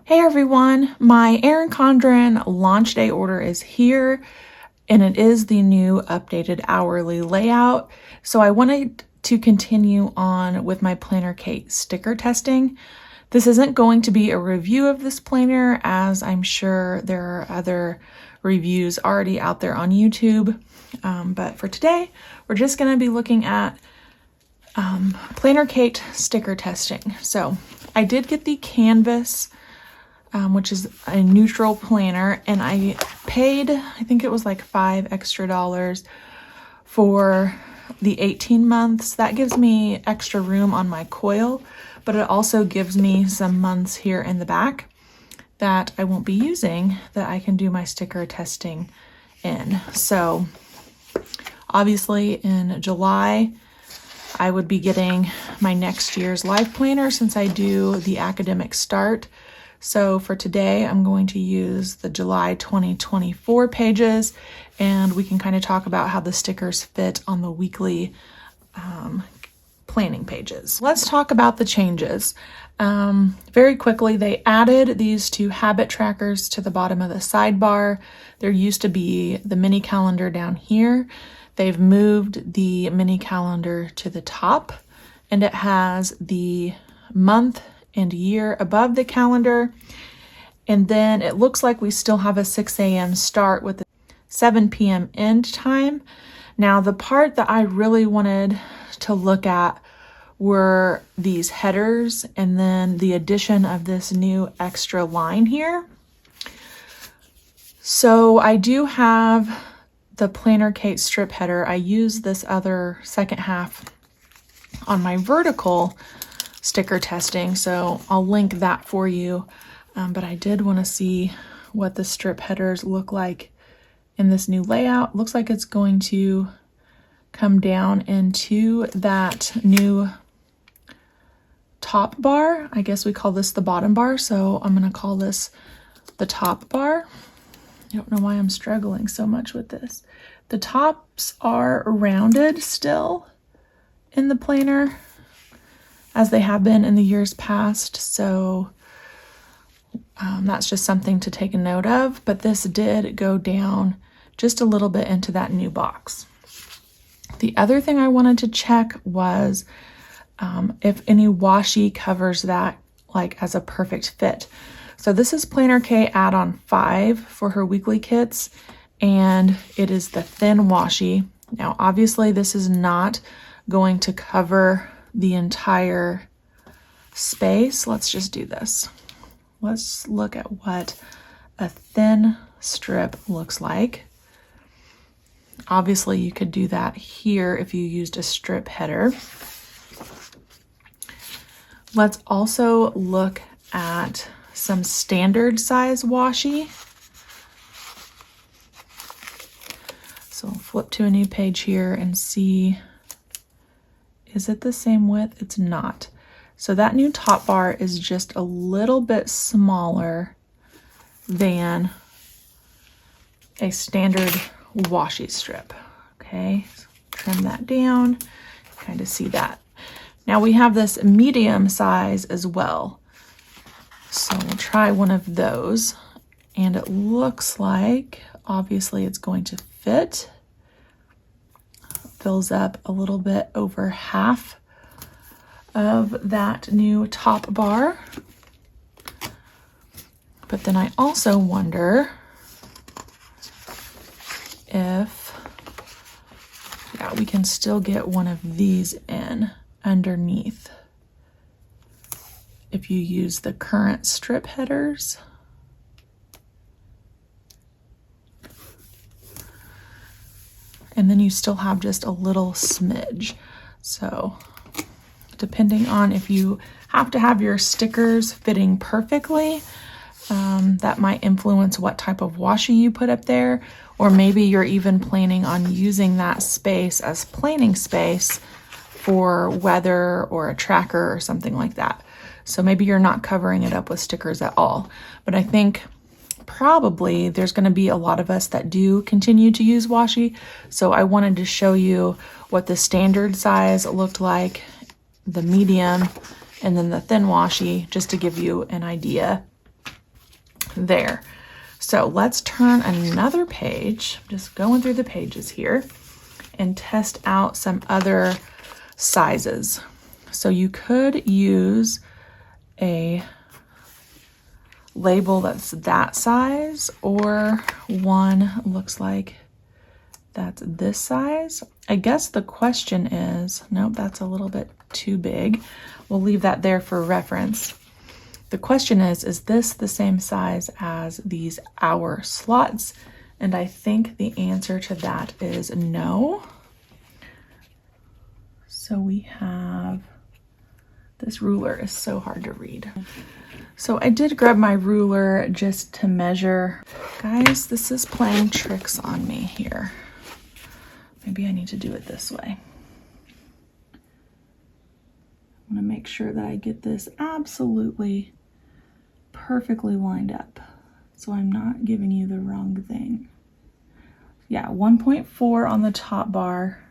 Hey everyone, my Erin Condren launch day order is here and it is the new updated hourly layout. So I wanted to continue on with my PlannerKate sticker testing. This isn't going to be a review of this planner, as I'm sure there are other reviews already out there on YouTube. But for today, we're just going to be looking at PlannerKate sticker testing. So I did get the canvas, which is a neutral planner, and I paid, I think it was like $5 extra for the 18 months. That gives me extra room on my coil, but it also gives me some months here in the back that I won't be using that I can do my sticker testing in. So obviously in July, I would be getting my next year's LifePlanner since I do the academic start. So for today, I'm going to use the July 2024 pages, and we can kind of talk about how the stickers fit on the weekly planning pages. Let's talk about the changes. Very quickly, they added these two habit trackers to the bottom of the sidebar. There used to be the mini calendar down here. They've moved the mini calendar to the top, and it has the month and year above the calendar. And then it looks like we still have a 6 a.m. start with a 7 p.m. end time. Now, the part that I really wanted to look at were these headers and then the addition of this new extra line here. So I do have the PlannerKate strip header. I use this other second half on my vertical sticker testing, so I'll link that for you. But I did want to see what the strip headers look like in this new layout. Looks like it's going to come down into that new top bar. I guess we call this the bottom bar, so I'm going to call this the top bar. I don't know why I'm struggling so much with this. The tops are rounded still in the planner, as they have been in the years past, so that's just something to take a note of. But this did go down just a little bit into that new box. The other thing I wanted to check was if any washi covers that like as a perfect fit. So this is PlannerKate add-on 5 for her weekly kits, and it is the thin washi. Now obviously this is not going to cover the entire space. Let's just do this. Let's look at what a thin strip looks like. Obviously you could do that here if you used a strip header. Let's also look at some standard size washi. So I'll flip to a new page here and see, is it the same width? It's not. So that new top bar is just a little bit smaller than a standard washi strip. Okay, so trim that down, kind of see that. Now we have this medium size as well. So we'll try one of those, and it looks like obviously it's going to fit. Fills up a little bit over half of that new top bar. But then I also wonder if, yeah, we can still get one of these in underneath if you use the current strip headers. And then you still have just a little smidge. So depending on if you have to have your stickers fitting perfectly, that might influence what type of washi you put up there, or maybe you're even planning on using that space as planning space for weather or a tracker or something like that. So maybe you're not covering it up with stickers at all. But I think probably there's going to be a lot of us that do continue to use washi. So I wanted to show you what the standard size looked like, the medium, and then the thin washi, just to give you an idea There. So let's turn another page, just going through the pages here, and test out some other sizes. So you could use a label that's that size, or one looks like that's this size. I guess the question is, nope, that's a little bit too big. We'll leave that there for reference. The question is this the same size as these hour slots? And I think the answer to that is no. So we have, this ruler is so hard to read. So I did grab my ruler just to measure. Guys, this is playing tricks on me here. Maybe I need to do it this way. I want to make sure that I get this absolutely perfectly lined up, so I'm not giving you the wrong thing. Yeah, 1.4 on the top bar,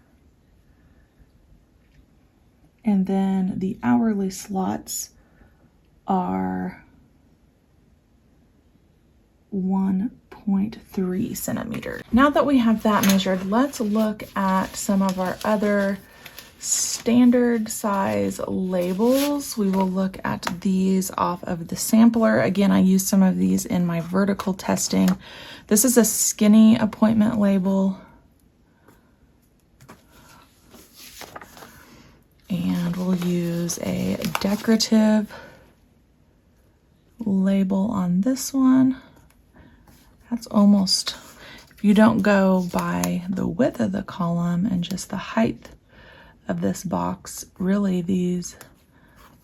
and then the hourly slots are 1.3 centimeters. Now that we have that measured, let's look at some of our other standard size labels. We will look at these off of the sampler. Again, I used some of these in my vertical testing. This is a skinny appointment label. And we'll use a decorative label on this one. That's almost, if you don't go by the width of the column and just the height of this box, really these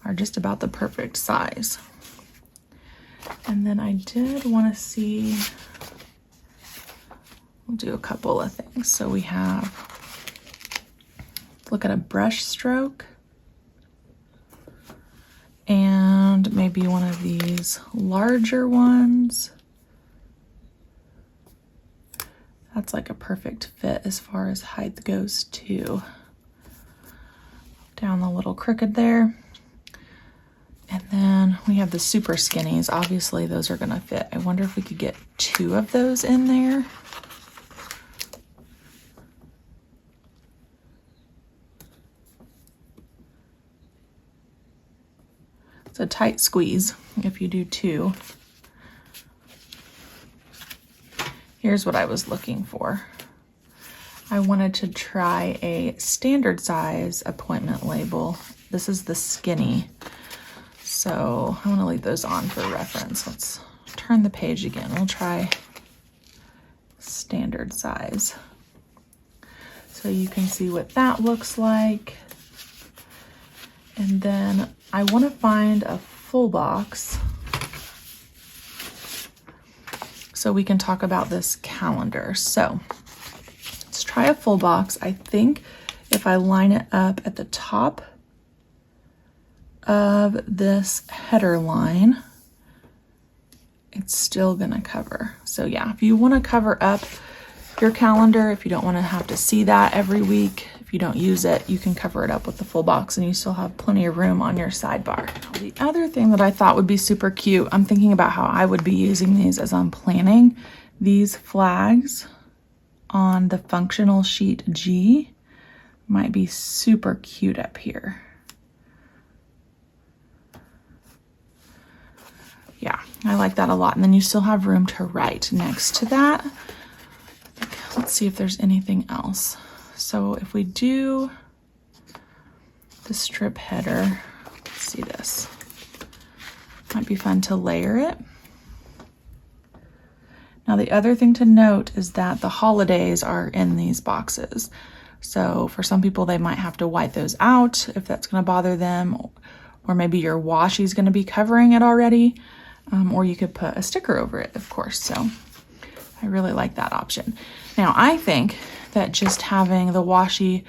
are just about the perfect size. And then I did want to see, we'll do a couple of things. So we have, look at a brush stroke, and maybe one of these larger ones. That's like a perfect fit as far as height goes too. Down the little crooked there. And then we have the super skinnies. Obviously those are gonna fit. I wonder if we could get 2 of those in there. It's a tight squeeze if you do 2. Here's what I was looking for. I wanted to try a standard size appointment label. This is the skinny. So I want to leave those on for reference. Let's turn the page again. We'll try standard size. So you can see what that looks like. And then I want to find a full box so we can talk about this calendar. So let's try a full box. I think if I line it up at the top of this header line, it's still gonna cover. So yeah, if you wanna cover up your calendar, if you don't wanna have to see that every week, if you don't use it, you can cover it up with the full box and you still have plenty of room on your sidebar. The other thing that I thought would be super cute, I'm thinking about how I would be using these as I'm planning. These flags on the functional sheet G might be super cute up here. Yeah, I like that a lot. And then you still have room to write next to that. Let's see if there's anything else. So if we do the strip header, let's see this. Might be fun to layer it. Now the other thing to note is that the holidays are in these boxes. So for some people, they might have to white those out if that's gonna bother them, or maybe your washi is gonna be covering it already, or you could put a sticker over it, of course. So I really like that option. Now I think that just having the washi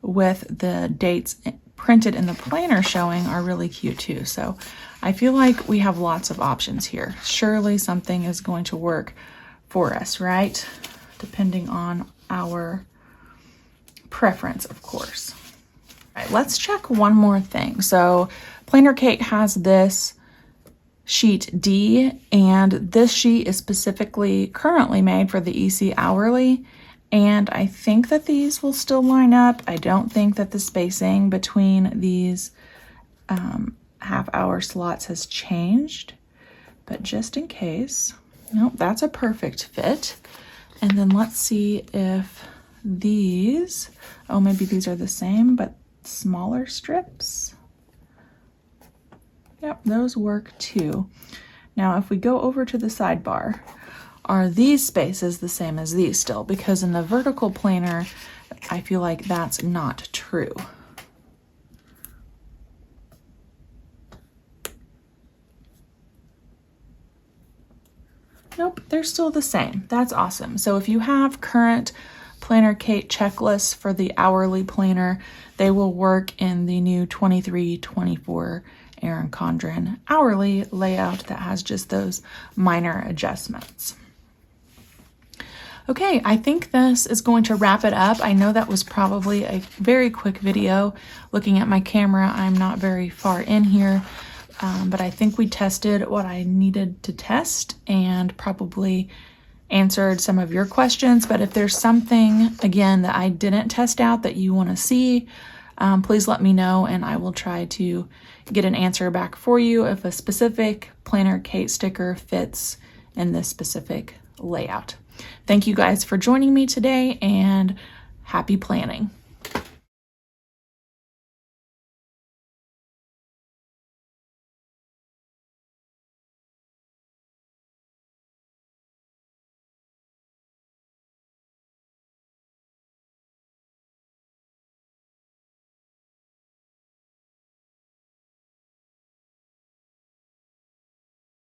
with the dates printed in the planner showing are really cute too. So I feel like we have lots of options here. Surely something is going to work for us, right? Depending on our preference, of course. All right, let's check one more thing. So PlannerKate has this sheet D, and this sheet is specifically currently made for the EC Hourly, and I think that these will still line up. I don't think that the spacing between these half-hour slots has changed, but just in case. Nope, that's a perfect fit. And then let's see if these, oh, maybe these are the same, but smaller strips. Yep, those work too. Now, if we go over to the sidebar, are these spaces the same as these still? Because in the vertical planner, I feel like that's not true. Nope, they're still the same. That's awesome. So if you have current PlannerKate checklists for the hourly planner, they will work in the new 23-24 Erin Condren hourly layout that has just those minor adjustments. Okay, I think this is going to wrap it up. I know that was probably a very quick video. Looking at my camera, I'm not very far in here, but I think we tested what I needed to test and probably answered some of your questions. But if there's something, again, that I didn't test out that you want to see, please let me know, and I will try to get an answer back for you if a specific PlannerKate sticker fits in this specific layout. Thank you guys for joining me today, and happy planning.